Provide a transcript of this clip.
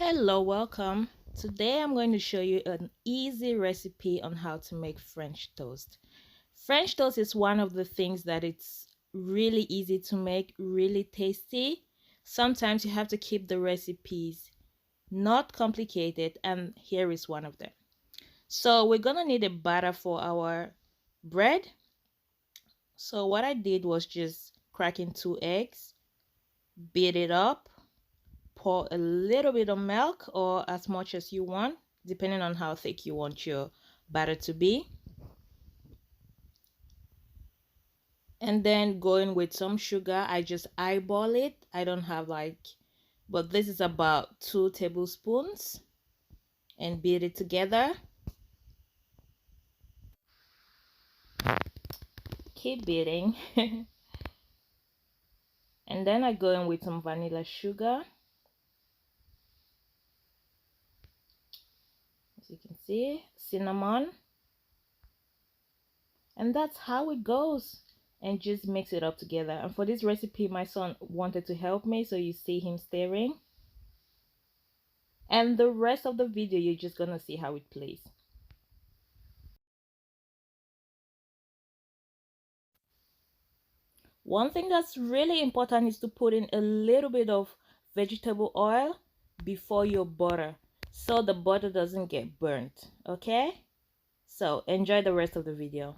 Hello, welcome. Today I'm going to show you an easy recipe on how to make French toast. French toast is one of the things that it's really easy to make, really tasty. Sometimes you have to keep the recipes not complicated, and here is one of them. So we're gonna need a batter for our bread. So what I did was just cracking 2 eggs, beat it up, pour a little bit of milk or as much as you want, depending on how thick you want your batter to be. And then going with some sugar, I just eyeball it. I don't have but this is about 2 tablespoons, and beat it together. Keep beating. And then I go in with some vanilla sugar. As you can see, cinnamon. And that's how it goes. And just mix it up together. And for this recipe, my son wanted to help me, so you see him stirring. And the rest of the video, you're just gonna see how it plays. One thing that's really important is to put in a little bit of vegetable oil before your butter, so the butter doesn't get burnt. Okay, so enjoy the rest of the video.